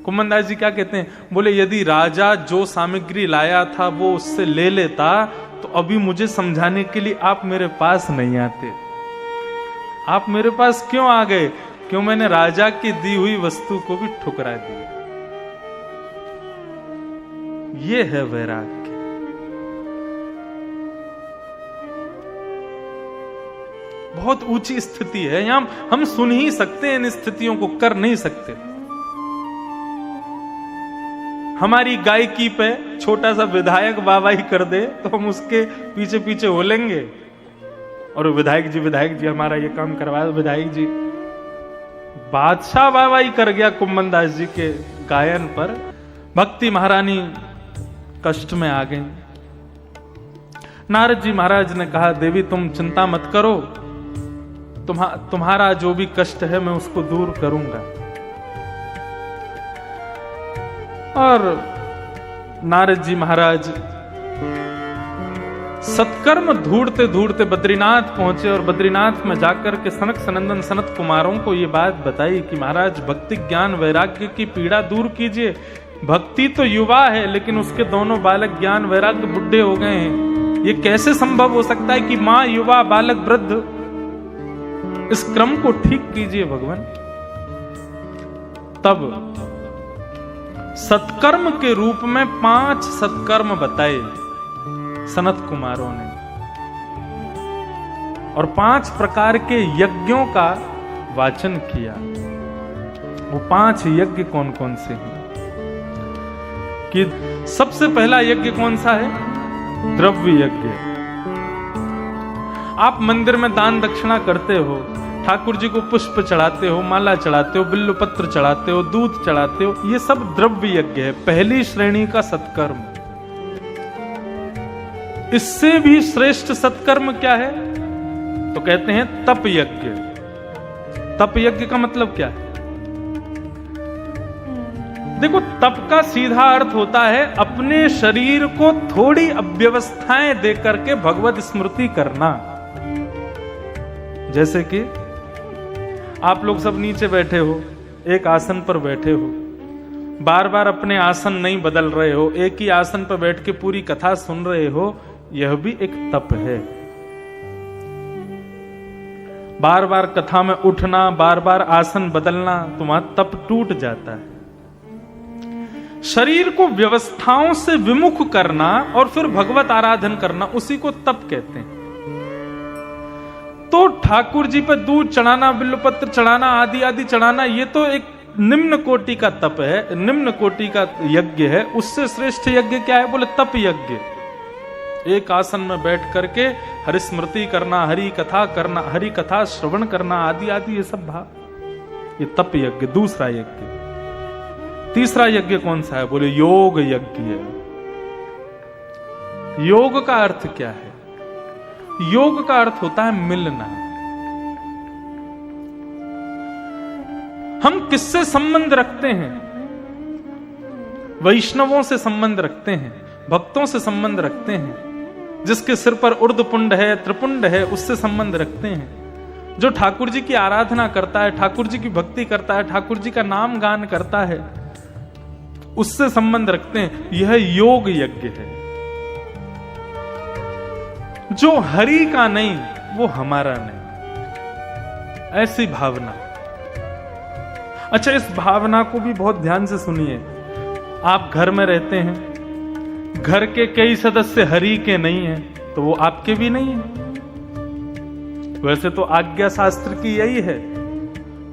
कुंभन दास जी क्या कहते हैं? बोले यदि राजा जो सामग्री लाया था वो उससे ले लेता तो अभी मुझे समझाने के लिए आप मेरे पास नहीं आते। आप मेरे पास क्यों आ गए? क्यों मैंने राजा की दी हुई वस्तु को भी ठुकरा दिया। ये है वैराग्य। बहुत ऊंची स्थिति है, यहां हम सुन ही सकते हैं, इन स्थितियों को कर नहीं सकते। हमारी गायकी पे छोटा सा विधायक वाहवाही कर दे तो हम उसके पीछे पीछे हो लेंगे और विधायक जी हमारा ये काम करवाए। विधायक जी, बादशाह वाहवाही कर गया कुंभन दास जी के गायन पर। भक्ति महारानी कष्ट में आ गई। नारद जी महाराज ने कहा, देवी तुम चिंता मत करो, तुम्हारा जो भी कष्ट है मैं उसको दूर करूंगा। और नारद जी महाराज सत्कर्म ढूंढते ढूंढते बद्रीनाथ पहुंचे और बद्रीनाथ में जाकर के सनक सनंदन सनत कुमारों को ये बात बताई कि महाराज भक्ति ज्ञान वैराग्य की पीड़ा दूर कीजिए, भक्ति तो युवा है, लेकिन उसके दोनों बालक ज्ञान वैराग्य बुढ़े हो गए हैं। ये कैसे संभव हो सकता है कि मां युवा बालक वृद्ध? इस क्रम को ठीक कीजिए भगवान। तब सत्कर्म के रूप में 5 सत्कर्म बताए सनत कुमारों ने, और 5 प्रकार के यज्ञों का वाचन किया। वो 5 यज्ञ कौन कौन से हैं? कि सबसे पहला यज्ञ कौन सा है? द्रव्य यज्ञ। आप मंदिर में दान दक्षिणा करते हो, ठाकुर जी को पुष्प चढ़ाते हो, माला चढ़ाते हो, बिल्व पत्र चढ़ाते हो, दूध चढ़ाते हो, ये सब द्रव्य यज्ञ है, पहली श्रेणी का सत्कर्म। इससे भी श्रेष्ठ सत्कर्म क्या है? तो कहते हैं तप यज्ञ। तप यज्ञ का मतलब क्या है? देखो, तप का सीधा अर्थ होता है अपने शरीर को थोड़ी अव्यवस्थाएं दे करके भगवत स्मृति करना। जैसे कि आप लोग सब नीचे बैठे हो, एक आसन पर बैठे हो, बार बार अपने आसन नहीं बदल रहे हो, एक ही आसन पर बैठ के पूरी कथा सुन रहे हो, यह भी एक तप है। बार बार कथा में उठना, बार बार आसन बदलना, तुम्हारा तप टूट जाता है। शरीर को व्यवस्थाओं से विमुख करना और फिर भगवत आराधन करना, उसी को तप कहते हैं। तो ठाकुर जी पर दूध चढ़ाना, बिल्वपत्र चढ़ाना, आदि आदि चढ़ाना, ये तो एक निम्न कोटि का तप है, निम्न कोटि का यज्ञ है। उससे श्रेष्ठ यज्ञ क्या है? बोले तप यज्ञ। एक आसन में बैठ करके हरि स्मृति करना, हरि कथा करना, हरि कथा श्रवण करना, आदि आदि ये सब भाव, ये तप यज्ञ। दूसरा यज्ञ। तीसरा यज्ञ कौन सा है? बोले योग यज्ञ है। योग का अर्थ क्या है? योग का अर्थ होता है मिलना। हम किससे संबंध रखते हैं? वैष्णवों से संबंध रखते हैं, भक्तों से संबंध रखते हैं, जिसके सिर पर उर्ध्वपुंड है, त्रिपुंड है, उससे संबंध रखते हैं। जो ठाकुर जी की आराधना करता है, ठाकुर जी की भक्ति करता है, ठाकुर जी का नाम गान करता है, उससे संबंध रखते हैं। यह योग यज्ञ है। जो हरि का नहीं, वो हमारा नहीं, ऐसी भावना। अच्छा, इस भावना को भी बहुत ध्यान से सुनिए। आप घर में रहते हैं, घर के कई सदस्य हरि के नहीं हैं, तो वो आपके भी नहीं हैं। वैसे तो आज्ञा शास्त्र की यही है,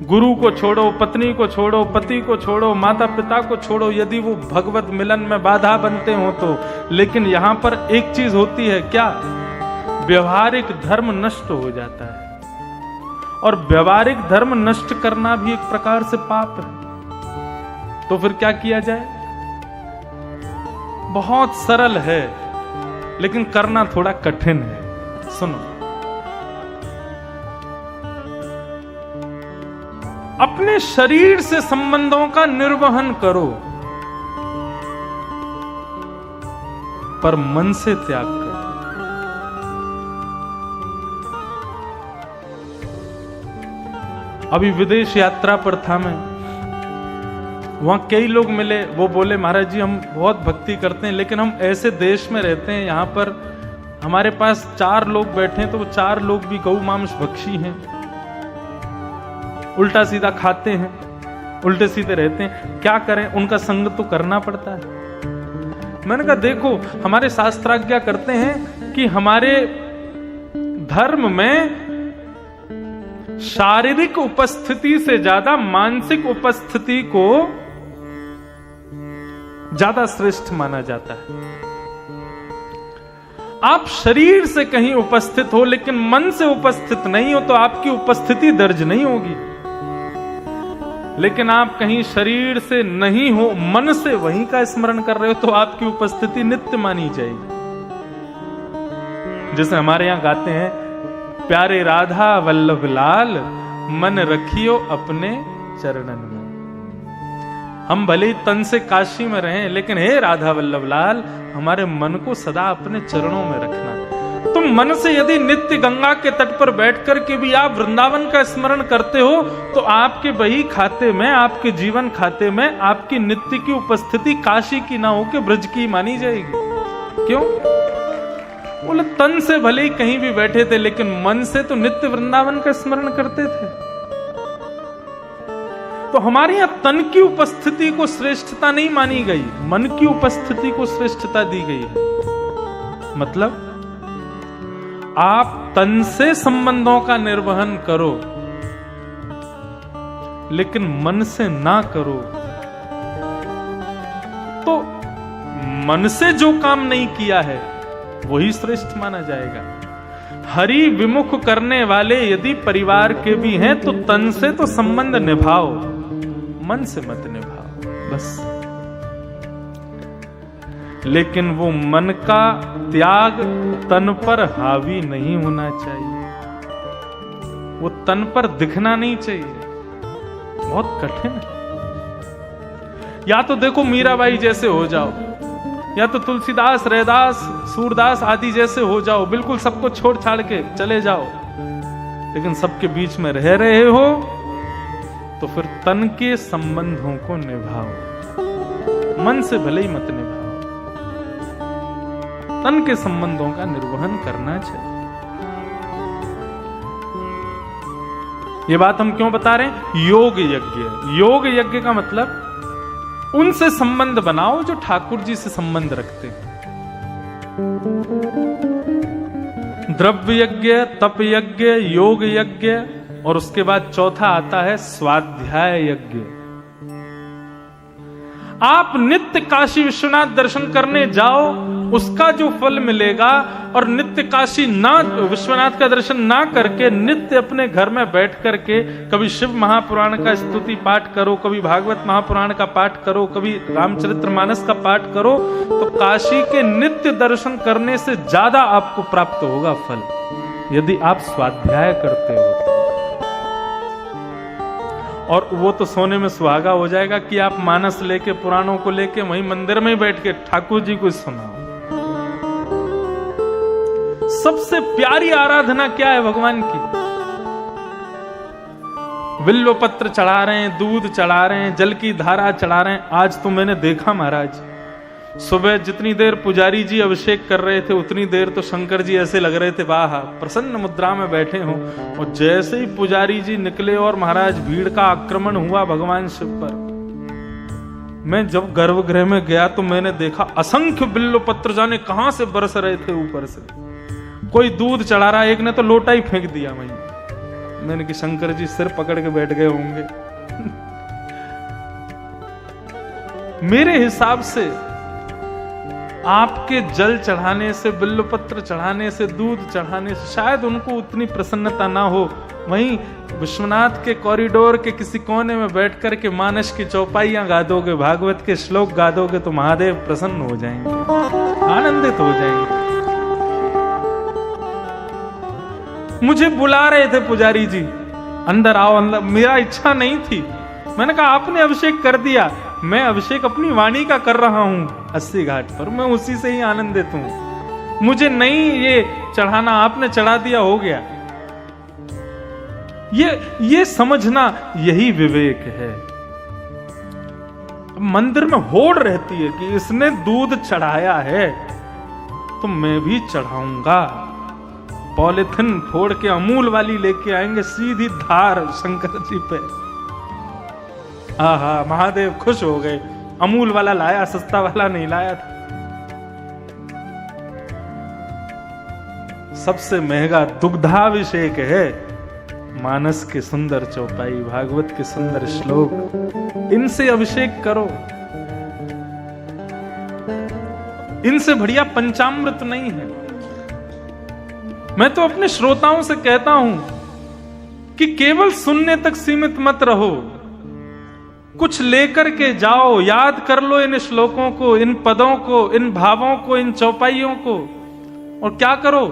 गुरु को छोड़ो, पत्नी को छोड़ो, पति को छोड़ो, माता पिता को छोड़ो, यदि वो भगवत मिलन में बाधा बनते हो तो। लेकिन यहां पर एक चीज होती है, क्या? व्यवहारिक धर्म नष्ट हो जाता है, और व्यवहारिक धर्म नष्ट करना भी एक प्रकार से पाप है। तो फिर क्या किया जाए? बहुत सरल है, लेकिन करना थोड़ा कठिन है। सुनो, अपने शरीर से संबंधों का निर्वहन करो, पर मन से त्याग करो। अभी विदेश यात्रा पर था मैं, वहां कई लोग मिले, वो बोले महाराज जी हम बहुत भक्ति करते हैं, लेकिन हम ऐसे देश में रहते हैं, यहां पर हमारे पास 4 लोग बैठे हैं, तो वो 4 लोग भी गौ मांस भक्षी हैं, उल्टा सीधा खाते हैं, उल्टे सीधे रहते हैं। क्या करें? उनका संग तो करना पड़ता है। मैंने कहा देखो, हमारे शास्त्राज्ञा करते हैं कि हमारे धर्म में शारीरिक उपस्थिति से ज्यादा मानसिक उपस्थिति को ज्यादा श्रेष्ठ माना जाता है। आप शरीर से कहीं उपस्थित हो, लेकिन मन से उपस्थित नहीं हो, तो आपकी उपस्थिति दर्ज नहीं होगी। लेकिन आप कहीं शरीर से नहीं हो, मन से वहीं का स्मरण कर रहे हो, तो आपकी उपस्थिति नित्य मानी जाएगी। जैसे हमारे यहां गाते हैं, प्यारे राधा वल्लभ लाल, मन रखियो अपने चरणन में। हम भले ही तन से काशी में रहें, लेकिन हे राधा वल्लभ लाल, हमारे मन को सदा अपने चरणों में रखना। तो तुम मन से यदि नित्य गंगा के तट पर बैठ कर के भी आप वृंदावन का स्मरण करते हो तो आपके बही खाते में, आपके जीवन खाते में आपकी नित्य की उपस्थिति काशी की ना हो के ब्रज की मानी जाएगी। क्यों? बोले तन से भले ही कहीं भी बैठे थे लेकिन मन से तो नित्य वृंदावन का स्मरण करते थे। तो हमारे यहां तन की उपस्थिति को श्रेष्ठता नहीं मानी गई, मन की उपस्थिति को श्रेष्ठता दी गई है। मतलब आप तन से संबंधों का निर्वहन करो लेकिन मन से ना करो। तो मन से जो काम नहीं किया है वही श्रेष्ठ माना जाएगा। हरि विमुख करने वाले यदि परिवार के भी हैं तो तन से तो संबंध निभाओ, मन से मत निभाओ बस। लेकिन वो मन का त्याग तन पर हावी नहीं होना चाहिए, वो तन पर दिखना नहीं चाहिए। बहुत कठिन है। या तो देखो मीराबाई जैसे हो जाओ, या तो तुलसीदास, रैदास, सूरदास आदि जैसे हो जाओ, बिल्कुल सबको छोड़ छाड़ के चले जाओ। लेकिन सबके बीच में रह रहे हो तो फिर तन के संबंधों को निभाओ, मन से भले ही मत निभाओ। तन के संबंधों का निर्वहन करना चाहिए। ये बात हम क्यों बता रहे हैं? योग यज्ञ। योग यज्ञ का मतलब उनसे संबंध बनाओ जो ठाकुर जी से संबंध रखते हैं। द्रव्य यज्ञ, तप यज्ञ, योग यज्ञ, और उसके बाद चौथा आता है स्वाध्याय यज्ञ। आप नित्य काशी विश्वनाथ दर्शन करने जाओ, उसका जो फल मिलेगा, और नित्य काशी ना विश्वनाथ का दर्शन ना करके नित्य अपने घर में बैठ करके कभी शिव महापुराण का स्तुति पाठ करो, कभी भागवत महापुराण का पाठ करो, कभी रामचरितमानस का पाठ करो, तो काशी के नित्य दर्शन करने से ज्यादा आपको प्राप्त होगा फल, यदि आप स्वाध्याय करते हो। और वो तो सोने में सुहागा हो जाएगा कि आप मानस लेके, पुराणों को लेके वहीं मंदिर में ही बैठ के ठाकुर जी को सुनाओ। सबसे प्यारी आराधना क्या है भगवान की? बिल्व पत्र चढ़ा रहे हैं, दूध चढ़ा रहे हैं, जल की धारा चढ़ा रहे हैं। आज तो मैंने देखा महाराज, सुबह जितनी देर पुजारी जी अभिषेक कर रहे थे उतनी देर तो शंकर जी ऐसे लग रहे थे वाह प्रसन्न मुद्रा में बैठे हों, और जैसे ही पुजारी जी निकले और महाराज भीड़ का आक्रमण हुआ भगवान शिव पर। मैं जब गर्भगृह में गया तो मैंने देखा असंख्य बिल्व पत्र जाने कहां से बरस रहे थे ऊपर से। कोई दूध चढ़ा रहा, एक ने तो लोटा ही फेंक दिया वहीं। मैंने कि शंकर जी सिर पकड़ के बैठ गए होंगे। मेरे हिसाब से आपके जल चढ़ाने से, बिल्व पत्र चढ़ाने से, दूध चढ़ाने से शायद उनको उतनी प्रसन्नता ना हो। वहीं विश्वनाथ के कॉरिडोर के किसी कोने में बैठ कर के मानस की चौपाइयां गा दोगे, भागवत के श्लोक गा दोगे तो महादेव प्रसन्न हो जाएंगे, आनंदित हो जाएंगे। मुझे बुला रहे थे पुजारी जी, अंदर आओ अंदर। मेरा इच्छा नहीं थी, मैंने कहा आपने अभिषेक कर दिया, मैं अभिषेक अपनी वाणी का कर रहा हूं 80 घाट पर, मैं उसी से ही आनंदित हूं। मुझे नहीं ये चढ़ाना, आपने चढ़ा दिया, हो गया। ये समझना यही विवेक है। मंदिर में होड़ रहती है कि इसने दूध चढ़ाया है तो मैं भी चढ़ाऊंगा। पॉलिथिन फोड़ के अमूल वाली लेके आएंगे, सीधी धार शंकर जी पे। आहा, महादेव खुश हो गए, अमूल वाला लाया, सस्ता वाला नहीं लाया था। सबसे महंगा दुग्धाभिषेक है मानस के सुंदर चौपाई, भागवत के सुंदर श्लोक, इनसे अभिषेक करो। इनसे बढ़िया पंचामृत नहीं है। मैं तो अपने श्रोताओं से कहता हूं कि केवल सुनने तक सीमित मत रहो, कुछ लेकर के जाओ, याद कर लो इन श्लोकों को, इन पदों को, इन भावों को, इन चौपाइयों को। और क्या करो?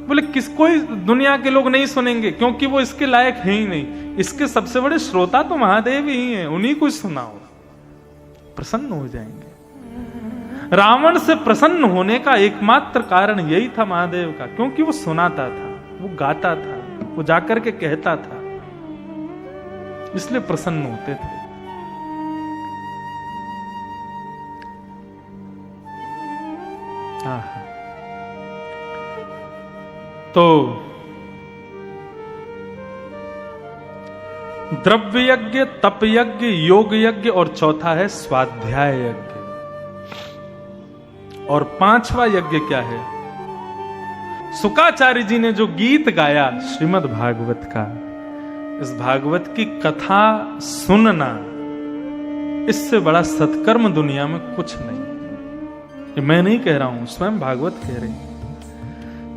बोले कोई दुनिया के लोग नहीं सुनेंगे क्योंकि वो इसके लायक है ही नहीं। इसके सबसे बड़े श्रोता तो महादेव ही हैं, उन्हीं को सुनाओ, प्रसन्न हो जाएंगे। रावण से प्रसन्न होने का एकमात्र कारण यही था महादेव का, क्योंकि वो सुनाता था, वो गाता था, वो जाकर के कहता था, इसलिए प्रसन्न होते थे। तो द्रव्य यज्ञ, तप यज्ञ, योग यज्ञ और चौथा है स्वाध्याय यज्ञ। और पांचवा यज्ञ क्या है? शुकाचार्य जी ने जो गीत गाया श्रीमद् भागवत का, इस भागवत की कथा सुनना, इससे बड़ा सत्कर्म दुनिया में कुछ नहीं। ये मैं नहीं कह रहा हूं, स्वयं भागवत कह रहे हैं।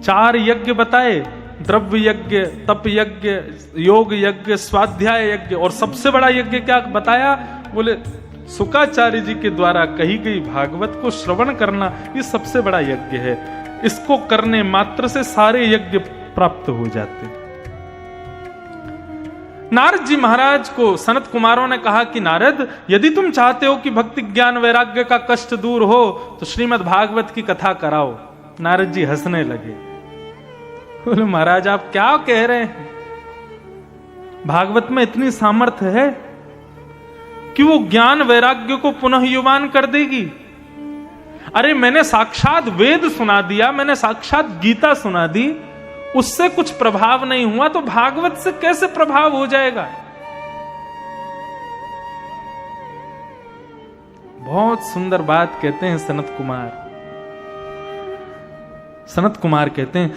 4 यज्ञ बताए, द्रव्य यज्ञ, तप यज्ञ, योग यज्ञ, स्वाध्याय यज्ञ, और सबसे बड़ा यज्ञ क्या बताया? बोले शुकाचार्य जी के द्वारा कही गई भागवत को श्रवण करना, ये सबसे बड़ा यज्ञ है। इसको करने मात्र से सारे यज्ञ प्राप्त हो जाते। नारद जी महाराज को सनत कुमारों ने कहा कि नारद, यदि तुम चाहते हो कि भक्ति ज्ञान वैराग्य का कष्ट दूर हो तो श्रीमद् भागवत की कथा कराओ। नारद जी हंसने लगे, बोले महाराज आप क्या कह रहे हैं? भागवत में इतनी सामर्थ्य है कि वो ज्ञान वैराग्य को पुनः युवान कर देगी। अरे मैंने साक्षात वेद सुना दिया, मैंने साक्षात गीता सुना दी, उससे कुछ प्रभाव नहीं हुआ तो भागवत से कैसे प्रभाव हो जाएगा? बहुत सुंदर बात कहते हैं सनत कुमार। सनत कुमार कहते हैं,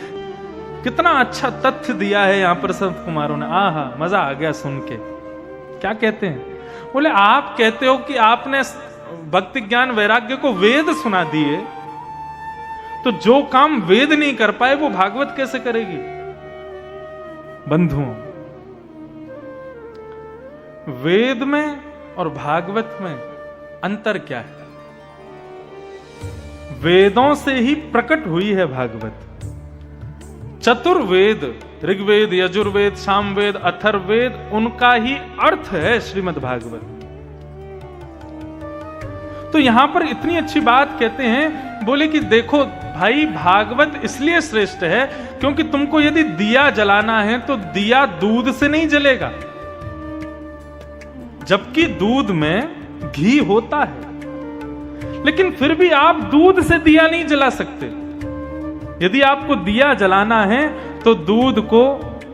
कितना अच्छा तथ्य दिया है यहां पर सनत कुमारों ने, आहा मजा आ गया सुन के। क्या कहते हैं? बोले आप कहते हो कि आपने भक्ति ज्ञान वैराग्य को वेद सुना दिए, तो जो काम वेद नहीं कर पाए वो भागवत कैसे करेगी? बंधुओं, वेद में और भागवत में अंतर क्या है? वेदों से ही प्रकट हुई है भागवत। चतुर्वेद, ऋग्वेद, यजुर्वेद, सामवेद, अथर्ववेद, उनका ही अर्थ है श्रीमद् भागवत। तो यहां पर इतनी अच्छी बात कहते हैं, बोले कि देखो भाई, भागवत इसलिए श्रेष्ठ है क्योंकि तुमको यदि दिया जलाना है तो दिया दूध से नहीं जलेगा, जबकि दूध में घी होता है। लेकिन फिर भी आप दूध से दिया नहीं जला सकते। यदि आपको दिया जलाना है तो दूध को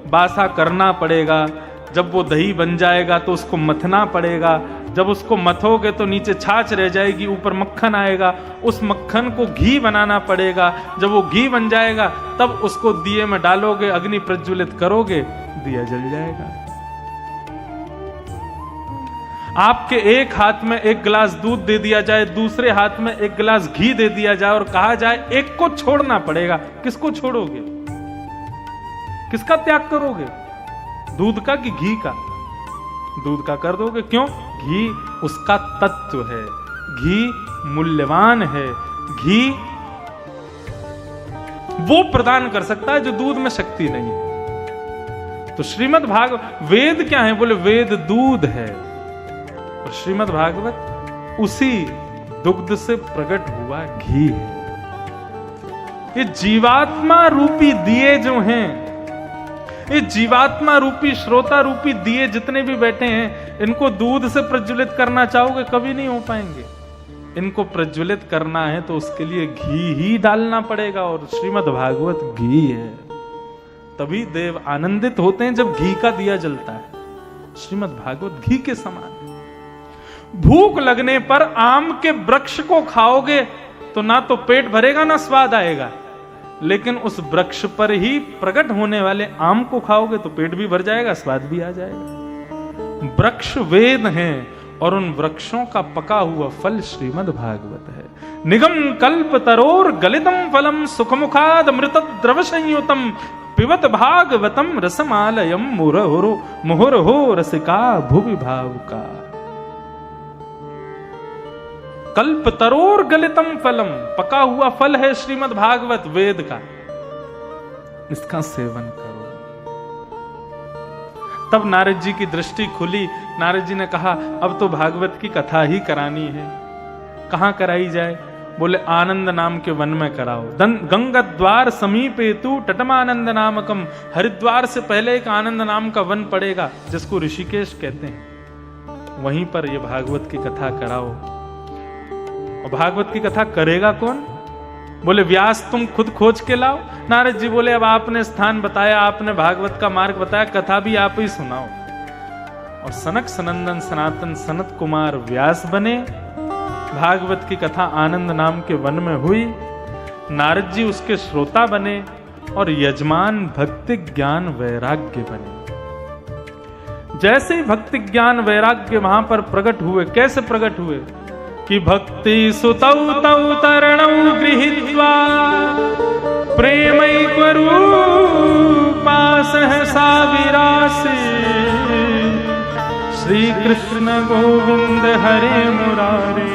बासा करना पड़ेगा, जब वो दही बन जाएगा तो उसको मथना पड़ेगा, जब उसको मथोगे तो नीचे छाछ रह जाएगी, ऊपर मक्खन आएगा, उस मक्खन को घी बनाना पड़ेगा, जब वो घी बन जाएगा तब उसको दिए में डालोगे, अग्नि प्रज्वलित करोगे, दिया जल जाएगा। आपके एक हाथ में एक गिलास दूध दे दिया जाए, दूसरे हाथ में एक गिलास घी दे दिया जाए और कहा जाए एक को छोड़ना पड़ेगा, किसको छोड़ोगे? किसका त्याग करोगे? दूध का कि घी का? दूध का कर दोगे। क्यों? घी उसका तत्व है, घी मूल्यवान है, घी वो प्रदान कर सकता है जो दूध में शक्ति नहीं है। तो श्रीमद् भागवत, वेद क्या है? बोले वेद दूध है, और श्रीमद् भागवत उसी दुग्ध से प्रकट हुआ घी है। ये जीवात्मा रूपी दिए जो हैं, ये जीवात्मा रूपी, श्रोता रूपी दिए जितने भी बैठे हैं, इनको दूध से प्रज्वलित करना चाहोगे कभी नहीं हो पाएंगे। इनको प्रज्वलित करना है तो उसके लिए घी ही डालना पड़ेगा, और श्रीमद् भागवत घी है। तभी देव आनंदित होते हैं जब घी का दिया जलता है। श्रीमद् भागवत घी के समान है। भूख लगने पर आम के वृक्ष को खाओगे तो ना तो पेट भरेगा ना स्वाद आएगा, लेकिन उस वृक्ष पर ही प्रकट होने वाले आम को खाओगे तो पेट भी भर जाएगा, स्वाद भी आ जाएगा। वृक्ष वेद हैं और उन वृक्षों का पका हुआ फल श्रीमद् भागवत है। निगम कल्प तरोर गलितम फलम सुखमुखाद अमृत द्रव संयुतम पिबत भागवतम रसमालयम मुहुरहो रसिका भुवि भावुका। कल्प तरोर गलितम फलम, पका हुआ फल है श्रीमद् भागवत वेद का, इसका सेवन करो। तब नारद जी की दृष्टि खुली। नारद जी ने कहा अब तो भागवत की कथा ही करानी है, कहां कराई जाए? बोले आनंद नाम के वन में कराओ। गंगा द्वार समीपे तू तटमानंद नामकम, हरिद्वार से पहले एक आनंद नाम का वन पड़ेगा जिसको ऋषिकेश कहते हैं, वहीं पर ये भागवत की कथा कराओ। और भागवत की कथा करेगा कौन? बोले व्यास तुम खुद खोज के लाओ। नारद जी बोले अब आपने स्थान बताया, आपने भागवत का मार्ग बताया, कथा भी आप ही सुनाओ। और सनक सनंदन सनातन सनत कुमार व्यास बने। भागवत की कथा आनंद नाम के वन में हुई। नारद जी उसके श्रोता बने और यजमान भक्ति ज्ञान वैराग्य बने। जैसे ही भक्ति ज्ञान वैराग्य वहां पर प्रकट हुए, कैसे प्रकट हुए कि भक्ति सुतौ तौ तरणौ गृहीत्वा प्रेमैक रूपा सहसा विरासे श्री कृष्ण गोविंद हरे मुरारे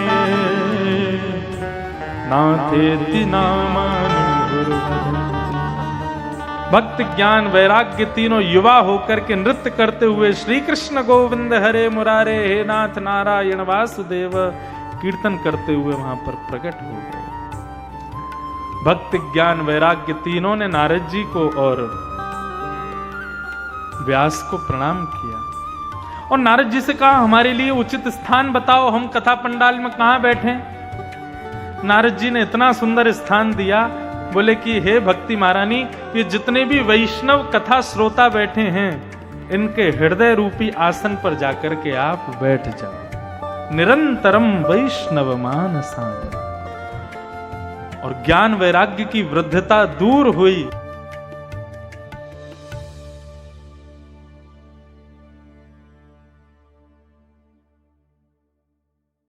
नाथेति नामानि गुरुपदे। भक्ति ज्ञान वैराग्य तीनों युवा होकर के नृत्य करते हुए श्री कृष्ण गोविंद हरे मुरारे हे नाथ नारायण वासुदेव कीर्तन करते हुए वहां पर प्रकट हो गए। भक्ति ज्ञान वैराग्य तीनों ने नारद जी को और व्यास को प्रणाम किया और नारद जी से कहा हमारे लिए उचित स्थान बताओ, हम कथा पंडाल में कहां बैठे। नारद जी ने इतना सुंदर स्थान दिया, बोले कि हे भक्ति महारानी, ये जितने भी वैष्णव कथा श्रोता बैठे हैं इनके हृदय रूपी आसन पर जाकर के आप बैठ जाओ। निरंतरम वैष्णव मानसान। और ज्ञान वैराग्य की वृद्धता दूर हुई।